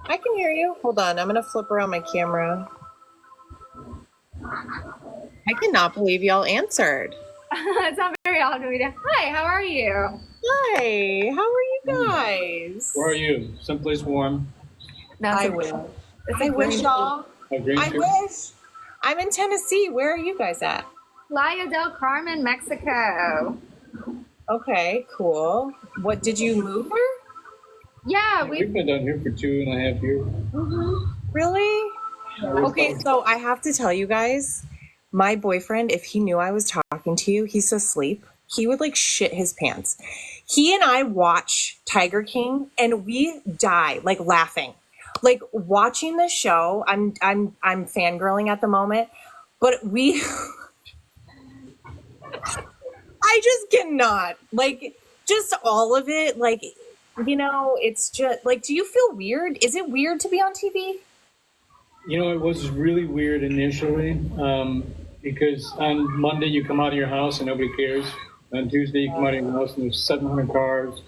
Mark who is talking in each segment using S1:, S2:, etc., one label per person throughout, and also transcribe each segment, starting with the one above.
S1: I can hear you. Hold on. I'm going to flip around my camera. I cannot believe y'all answered.
S2: It's not very odd of me to. Hi, how are you?
S1: Hi. How are you guys?
S3: Where are you? Someplace warm.
S2: No,
S1: I wish. I wish, y'all. I wish. I'm in Tennessee. Where are you guys at?
S2: Playa del Carmen, Mexico.
S1: Okay, cool. What, did you move here?
S2: Yeah,
S3: we've been down here for 2.5 years.
S1: Really? Okay, so I have to tell you guys, my boyfriend, if he knew I was talking to you, he's asleep. He would like shit his pants. He and I watch Tiger King and we die like laughing. Like watching the show, I'm fangirling at the moment, but we I just cannot. Like just all of it, like it's just like, do you feel weird? Is it weird to be on TV?
S3: It was really weird initially because on Monday you come out of your house and nobody cares. On Tuesday you come out of your house and there's 700 cars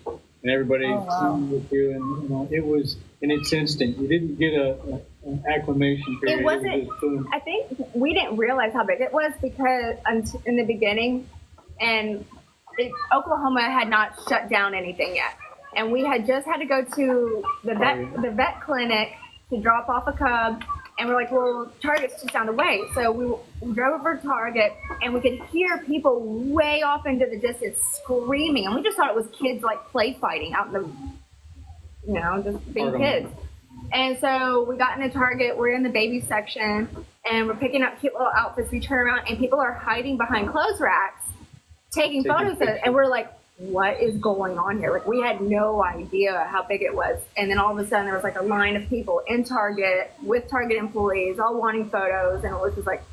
S3: and everybody with you, and it was, and it's instant. You didn't get an acclimation period.
S2: It wasn't. I think we didn't realize how big it was because in the beginning, and Oklahoma had not shut down anything yet, and we had just had to go to the vet clinic to drop off a cub. And we're like, well, Target's just down the way. So we drove over to Target, and we could hear people way off into the distance screaming. And we just thought it was kids, like, play fighting out in the, just being kids. And so we got into Target. We're in the baby section, and we're picking up cute little outfits. We turn around, and people are hiding behind clothes racks, taking photos of it. And we're like, what is going on here? Like, we had no idea how big it was. And then all of a sudden there was like a line of people in Target with Target employees all wanting photos, and it was just like,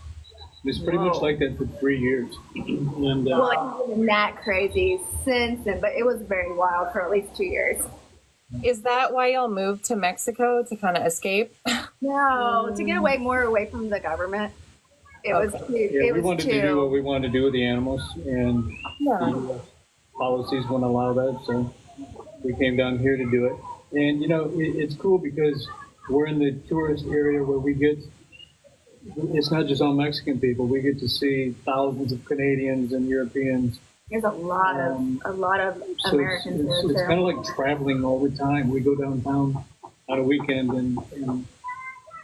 S3: it's pretty much like that for 3 years. And
S2: well, it's been that crazy since then, but it was very wild for at least 2 years.
S1: Is that why y'all moved to Mexico, to kind of escape?
S2: No, to get away from the government. It was
S3: we wanted to do what we wanted to do with the animals, and policies wouldn't allow that, so we came down here to do it. And it's cool because we're in the tourist area where it's not just all Mexican people. We get to see thousands of Canadians and Europeans.
S2: There's a lot of
S3: so
S2: Americans there too.
S3: It's kind of like traveling all the time. We go downtown on a weekend, and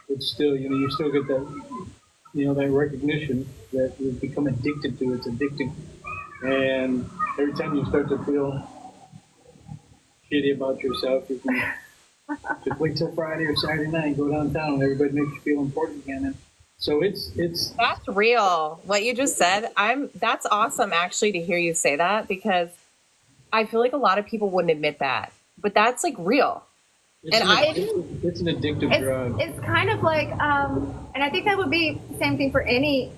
S3: it's still, you still get that, that recognition that you've become addicted to. It's addicting. And every time you start to feel shitty about yourself, you can just wait till Friday or Saturday night and go downtown, and everybody makes you feel important again. And so it's
S1: that's real. What you just said, that's awesome actually to hear you say that, because I feel like a lot of people wouldn't admit that, but that's like real.
S3: It's an addictive drug.
S2: It's kind of like, and I think that would be the same thing for any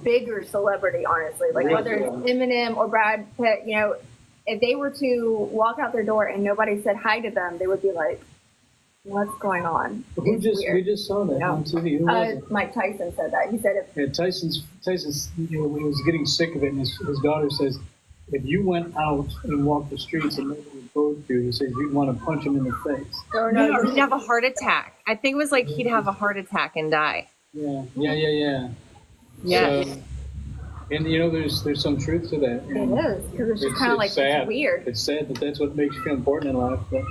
S2: bigger celebrity, honestly, like whether it's Eminem or Brad Pitt, if they were to walk out their door and nobody said hi to them, they would be like, what's going on?
S3: We just saw that on TV.
S2: Mike Tyson said that. He said it.
S3: Yeah, Tyson's when he was getting sick of it, and his daughter says, if you went out and walked the streets and nobody would go to you, he says you'd want to punch him in the face.
S1: Or he'd have a heart attack. I think it was like he'd have a heart attack and die.
S3: Yeah.
S1: Yeah.
S3: So, and there's some truth to that.
S2: It is, because it's just kind of like
S3: sad.
S2: It's weird.
S3: It's sad, but that's what makes you feel important in life. But,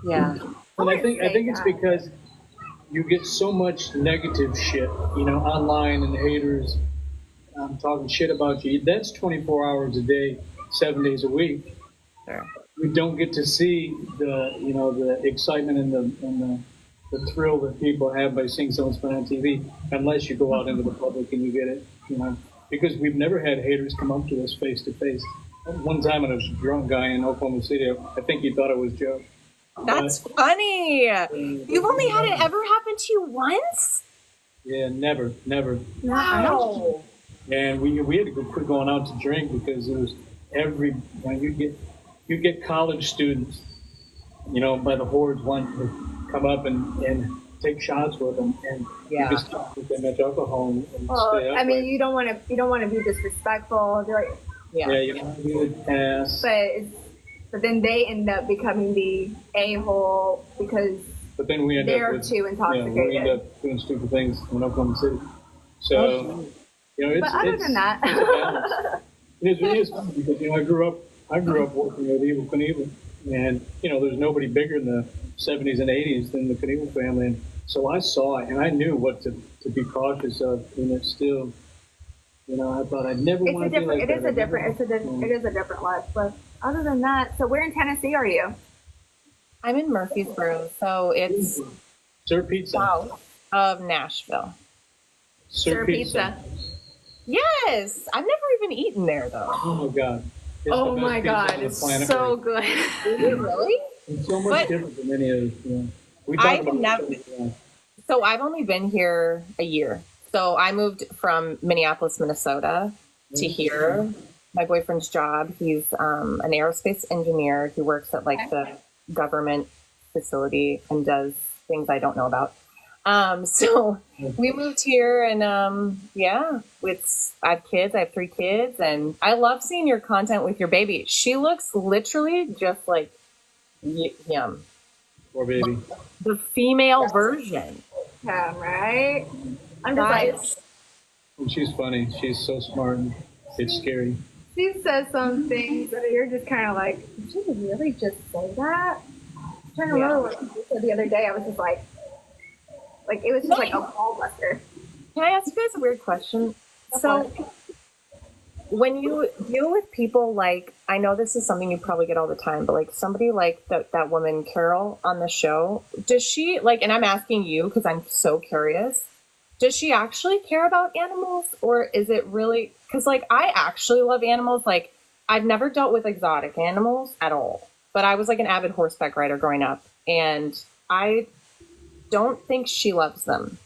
S1: yeah.
S3: And I think it's because you get so much negative shit, online, and haters talking shit about you. That's 24 hours a day, 7 days a week.
S1: Sure.
S3: We don't get to see the excitement and the thrill that people have by seeing someone spin on TV, unless you go out into the public and you get it, because we've never had haters come up to us face to face. One time when I was a drunk guy in Oklahoma City, I think he thought it was Joe.
S1: That's funny. You've only had it ever happen to you once?
S3: Yeah, never.
S1: Wow.
S3: And we had to quit going out to drink because it was you get college students, by the hordes wanting to come up and take shots with them, and you just talk with them at alcohol and stay up.
S2: I mean, you don't want to be disrespectful.
S3: You don't want to be an ass.
S2: But then they end up becoming the a-hole because
S3: but then we end
S2: They're
S3: up with,
S2: too
S3: you know,
S2: intoxicated.
S3: we end up doing stupid things in Oklahoma City. So, you know,
S2: But other than that,
S3: it is fun because, you know, I grew up working with Evel Knievel, and, you know, there's nobody bigger in the 70s and 80s than the Knievel family. And so I saw it, and I knew what to be cautious of, and it's still, you know, I thought I'd never want to be like that.
S2: it is a different life. But other than that, so where in Tennessee are you?
S1: I'm in Murfreesboro, so it's
S3: Sir Pizza.
S1: south of Nashville.
S3: Sir Pizza.
S1: Yes, I've never even eaten there though.
S3: Oh my God. It's
S2: Oh
S3: the best
S2: my
S3: pizza
S2: God,
S3: on the
S2: it's
S3: planet
S2: so
S3: Earth.
S2: good.
S1: Really?
S3: It's so much
S1: But
S3: different than any other. You know, we talk
S1: I've
S3: about
S1: never. So I've only been here a year. So I moved from Minneapolis, Minnesota to here. My boyfriend's job, he's an aerospace engineer. He works at like the government facility and does things I don't know about. So we moved here and yeah, I have kids. I have 3 kids and I love seeing your content with your baby. She looks literally just like him.
S3: Poor baby.
S1: The female version.
S2: Yeah, right? I'm just like,
S3: And she's funny. She's so smart. And it's scary.
S2: she says some things that you're just kind of like, did she really just say that? I'm trying to remember what she said the other day. I was just like it was just like a ball buster.
S1: Can I ask you guys a weird question? So, when you deal with people like, I know this is something you probably get all the time, but like somebody like that woman, Carol, on the show, does she, like, and I'm asking you because I'm so curious, does she actually care about animals or is it really, because like I actually love animals. Like, I've never dealt with exotic animals at all, but I was like an avid horseback rider growing up and I don't think she loves them.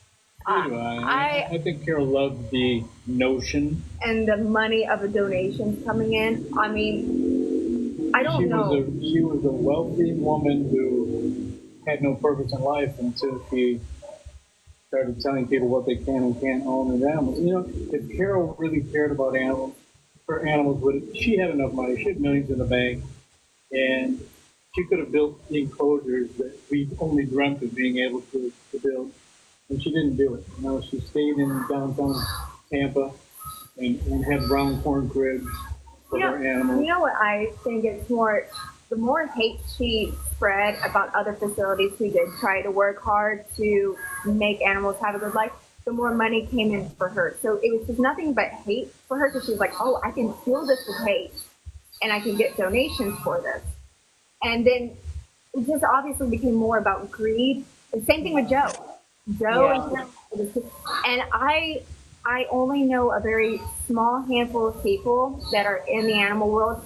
S3: I think Carol loved the notion.
S2: And the money of the donations coming in. I mean, I don't know.
S3: She was a wealthy woman who had no purpose in life until she started telling people what they can and can't own in animals. You know, if Carol really cared about animals, her animals would. She had enough money. She had millions in the bank, and she could have built the enclosures that we only dreamt of being able to build. And she didn't do it. You know, she stayed in downtown Tampa and had brown corn cribs for her animals.
S2: You know what I think it's more, the more hate she spread about other facilities who did try to work hard to make animals have a good life, the more money came in for her. So it was just nothing but hate for her because she was like, oh, I can fuel this with hate and I can get donations for this. And then it just obviously became more about greed. The same thing with Joe. And I only know a very small handful of people that are in the animal world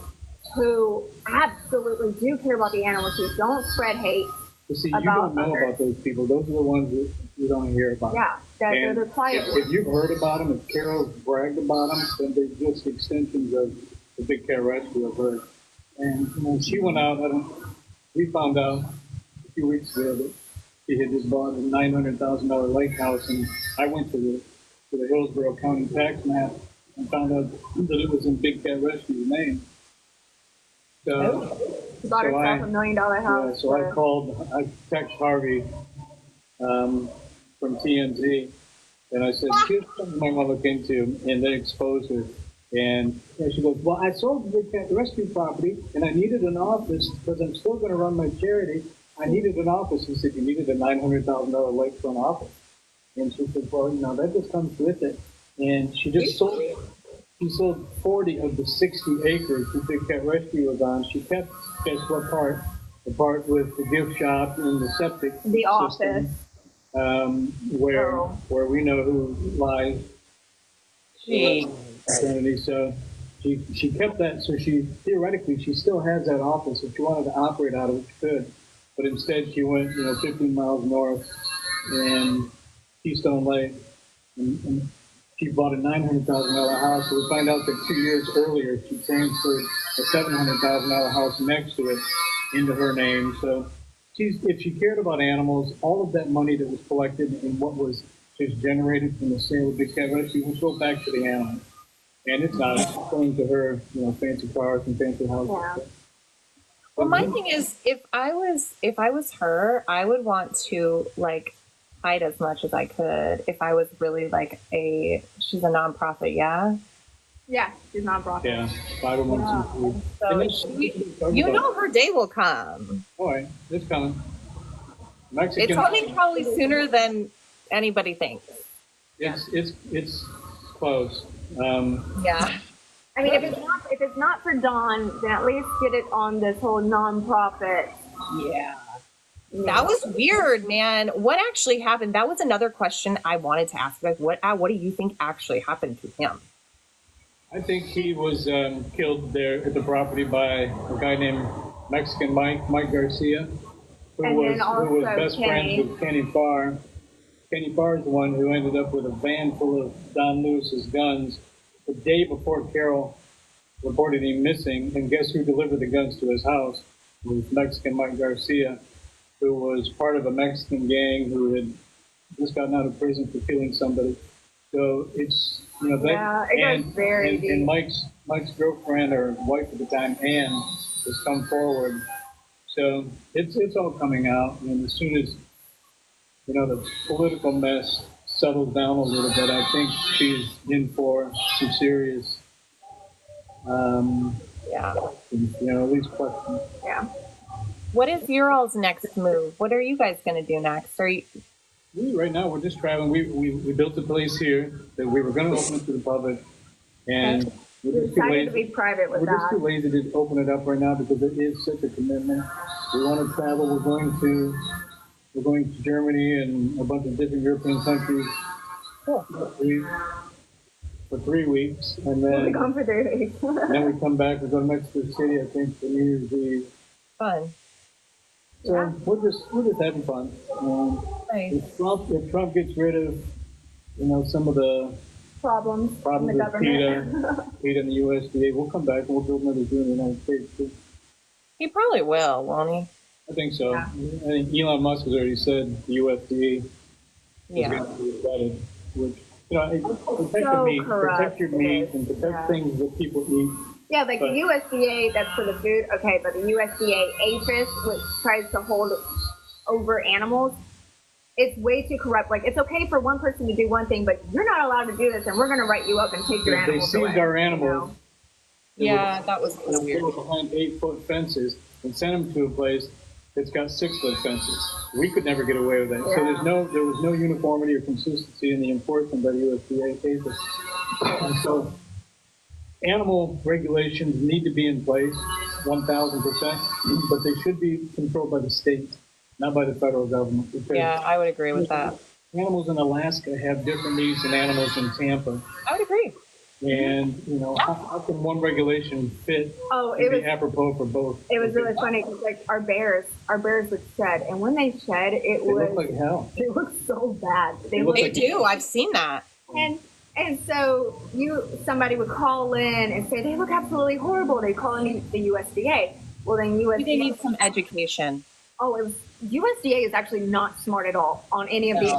S2: who absolutely do care about the animals, who don't spread hate.
S3: But see, you don't know about those people. Those are the ones that you don't hear about.
S2: Yeah, they're the quiet ones.
S3: If you've heard about them, if Carol's bragged about them, then they're just extensions of the Big Cat Rescue of her. And when she went out, we found out a few weeks ago that she had just bought a $900,000 lake house, and I went to the Hillsborough County tax map and found out that it was in Big Cat Rescue's name. So,
S2: she bought herself $1 million house.
S3: Yeah, so I texted Harvey from TMZ, and I said, here's something I want to look into, and then expose her. And she goes, well, I sold the Big Cat Rescue property, and I needed an office because I'm still going to run my charity. I needed an office. He said, you needed a $900,000 lakefront office. And she said, well, you know, that just comes with it. And she just sold 40 of the 60 acres the Big Cat Rescue was on. She kept, guess what part? The part with the gift shop and the septic
S2: the
S3: system,
S2: office.
S3: Where we know who lies. So she kept that. So theoretically she still has that office. If she wanted to operate out of it, she could. But instead, she went, 15 miles north in Keystone Lake, and she bought a $900,000 house. So we find out that 2 years earlier, she transferred a $700,000 house next to it into her name. So if she cared about animals, all of that money that was collected and what was just generated from the sale of Big Cat Rescue would go back to the animals. And it's not. It's going to her, fancy cars and fancy houses.
S2: Yeah.
S1: Well, my thing is, if I was her, I would want to like hide as much as I could. If I was really like she's a nonprofit, yeah.
S2: Yeah, she's nonprofit.
S3: Yeah, 501c3.
S1: So you know her day will come.
S3: All right, it's coming.
S1: It's coming probably sooner than anybody thinks.
S3: It's close.
S1: Yeah.
S2: I mean, if it's not for Dawn, then at least get it on this whole nonprofit.
S1: Yeah. That was weird, man. What actually happened? That was another question I wanted to ask. Like, what do you think actually happened to him?
S3: I think he was killed there at the property by a guy named Mexican Mike Garcia, who was best friends with Kenny Farr. Kenny Farr is the one who ended up with a van full of Don Lewis's guns the day before Carol reported him missing. And guess who delivered the guns to his house? It was Mexican Mike Garcia, who was part of a Mexican gang who had just gotten out of prison for killing somebody. So it's, you know, that,
S2: it goes very deep.
S3: And Mike's girlfriend or wife at the time, Ann, has come forward. So it's all coming out. And as soon as, you know, the political mess settles down a little bit, I think she's in for some serious, you know, at least questions.
S2: Yeah.
S1: What is your all's next move? What are you guys going to do next?
S3: Right now, we're just traveling. We built a place here that we were going to open it to the public, and
S2: we're decided to be private with that.
S3: We're just too lazy to open it up right now because it is such a commitment. We want to travel. We're going to Germany and a bunch of different European countries.
S1: Cool.
S3: For 3 weeks, and then
S2: we're gone for 3 weeks.
S3: And then we come back. We go to Mexico City, I think, for New Year's Eve.
S1: Fun.
S3: So we're just having fun.
S1: Nice.
S3: If Trump gets rid of, you know, some of the
S2: problems
S3: with PETA and the USDA, we'll come back and we'll build another zoo in the United States too.
S1: He probably will, won't he?
S3: I think so. Yeah. I think Elon Musk has already said the USDA is going to be gutted, which, you know, protect your meat and protect things that people eat.
S2: Yeah, like the USDA, that's for the food, okay, but the USDA APHIS, which tries to hold over animals, it's way too corrupt. Like, it's okay for one person to do one thing, but you're not allowed to do this, and we're going to write you up and take your animals away.
S3: They seized our animals.
S1: You know? Yeah, that was kind of weird.
S3: Behind 8-foot fences and sent them to a place that's got 6-foot fences. We could never get away with that. Yeah. So there was no uniformity or consistency in the enforcement by the USDA APHIS. And so animal regulations need to be in place, 1,000%, but they should be controlled by the state, not by the federal government.
S1: Yeah, I would agree with that.
S3: Animals in Alaska have different needs than animals in Tampa.
S1: I would agree.
S3: And, you know, how can one regulation fit and be apropos for both?
S2: It was really funny because, like, our bears would shed. And when they shed, they
S3: look like hell.
S2: They look so bad.
S1: They do. I've seen that.
S2: And so somebody would call in and say, they look absolutely horrible. They call in the USDA. Well, then USDA...
S1: They need some education.
S2: USDA is actually not smart at all on any of these.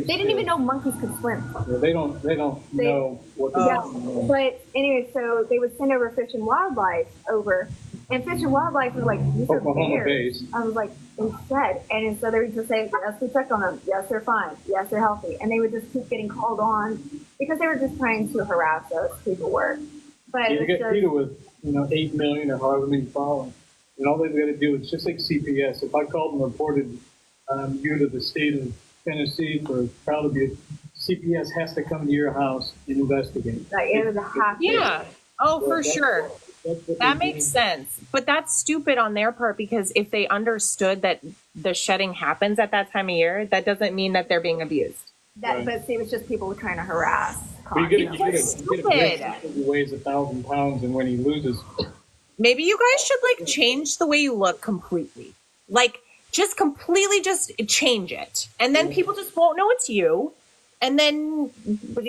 S2: They didn't even know monkeys could swim.
S3: Yeah, they don't know what they're doing.
S2: But anyway, so they would send over Fish and Wildlife over. And Fish and Wildlife was like, these are bears. I was like, instead. And so they would just say, yes, we checked on them. Yes, they're fine. Yes, they're healthy. And they would just keep getting called on because they were just trying to harass us. People were. But
S3: you get PETA with, 8 million or however many following. And all they've got to do is just like CPS. If I called and reported you to the state of Tennessee for child abuse, CPS has to come to your house and investigate.
S2: Like, it was a half.
S1: Yeah. Oh, for sure. That makes sense. But that's stupid on their part because if they understood that the shedding happens at that time of year, that doesn't mean that they're being abused.
S2: But see, it was just people trying to harass.
S3: You get a he weighs 1,000 pounds, and when he loses...
S1: Maybe you guys should like change the way you look completely. Like just completely just change it. And then people just won't know it's you. And then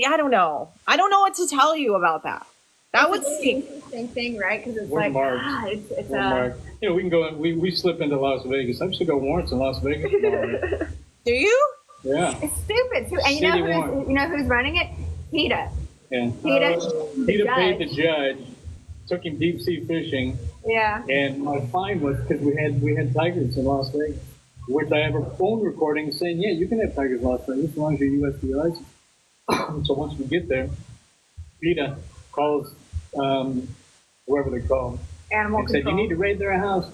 S1: I don't know. I don't know what to tell you about that. That would stink.
S2: Same thing, right? Because it's
S3: we can go we slip into Las Vegas. I'm still got warrants in Las Vegas tomorrow.
S1: Do you?
S3: Yeah.
S2: It's stupid too. And you know who's running it? PETA.
S3: Yeah.
S2: PETA
S3: paid the judge. Took him deep sea fishing
S2: Yeah.
S3: And my fine was because we had tigers in Las Vegas, which I have a phone recording saying, yeah, you can have tigers in Las Vegas as long as you're USDA licensed. So once we get there, PETA calls whoever they call
S2: Animal
S3: and said, you
S2: control.
S3: need to raid their house.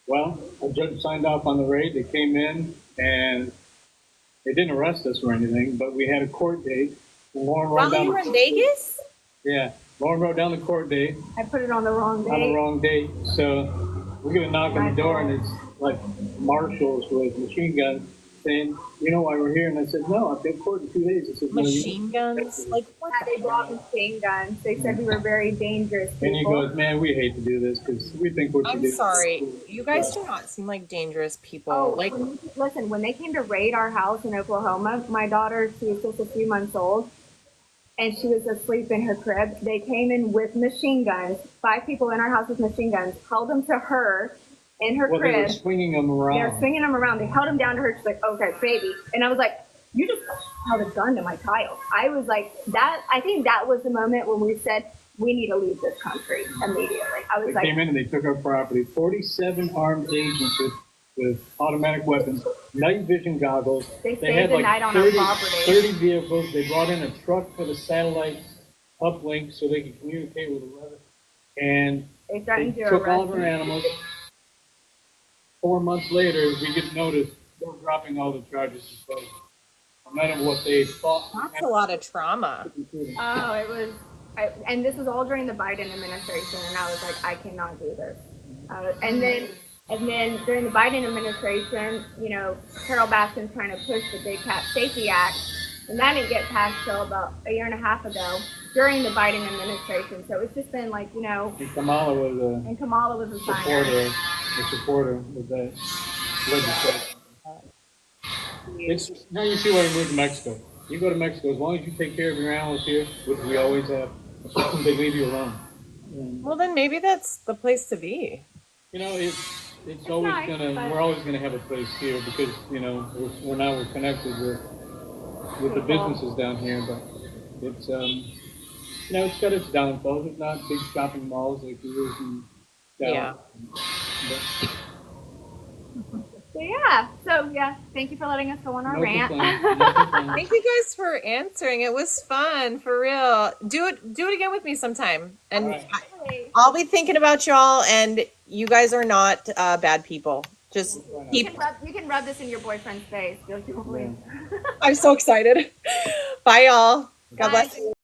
S3: Well, a judge signed off on the raid. They came in and they didn't arrest us or anything, but we had a court date. Lauren wrote
S1: While
S3: down
S1: you were in Vegas?
S3: Yeah, Lauren wrote down the court date
S2: I put it on the wrong
S3: on the
S2: day.
S3: wrong date. So we get a knock on the door, and it's like marshals with machine guns saying, "You know why we're here?" And I said, "No, I've got court in 2 days." I said, "No,
S1: Machine guns? Like, what
S2: Yeah, they
S1: the
S2: brought machine guns. They said we were very dangerous people.
S3: And he goes, "Man, we hate to do this because we think what you
S1: I'm
S3: do."
S1: sorry. You guys do not seem like dangerous people.
S2: Oh,
S1: Like,
S2: listen, when they came to raid our house in Oklahoma, my daughter, she was just a few months old, and she was asleep in her crib. They came in with machine guns, 5 people in our house with machine guns, held them to her in her
S3: Well, they were
S2: crib.
S3: swinging them around.
S2: They were swinging them around. They held him down to her. She's like, okay, baby. And I was like, you just held a gun to my child. I was like, I think that was the moment when we said, we need to leave this country immediately. I was
S3: They
S2: like,
S3: came in and they took our property. 47 armed agents with automatic weapons, night vision goggles.
S2: They stayed
S3: had
S2: the
S3: like
S2: night on our property.
S3: 30 vehicles. They brought in a truck for the satellite uplink so they could communicate with the weather. And
S2: they
S3: they
S2: threatened to
S3: took all
S2: arrest
S3: of our
S2: me.
S3: animals. 4 months later, we get notice they're dropping all the charges. No matter what they thought.
S1: that's a lot of trauma.
S2: Oh, it was, and this was all during the Biden administration, and I was like, I cannot do this. And then during the Biden administration, you know, Carol Baskin's trying to push the Big Cat Safety Act, and that didn't get passed till about a year and a half ago during the Biden administration. So it's just been like, you know,
S3: And Kamala was
S2: a signer.
S3: a supporter of that legislation. Now you see why we moved to Mexico. You go to Mexico, as long as you take care of your animals here, which we always have, they leave you alone.
S1: Well, then maybe that's the place to be.
S3: You know, it's always
S2: nice, but-
S3: we're always gonna have a place here because, you know, we're connected with the businesses down here, but it's, you know, it's got its downfalls. It's not big shopping malls like there is in Dallas.
S1: Yeah.
S2: So yeah, thank you for letting us go on our
S3: No
S2: rant.
S3: complaints, no complaints.
S1: Thank you guys for answering. It was fun, for real. Do it again with me sometime. And
S3: All right.
S1: I'll be thinking about y'all, and you guys are not bad people. Just keep.
S2: You can rub this in your boyfriend's face. You'll believe.
S1: I'm so excited. Bye, y'all. God
S2: Bye.
S1: bless you.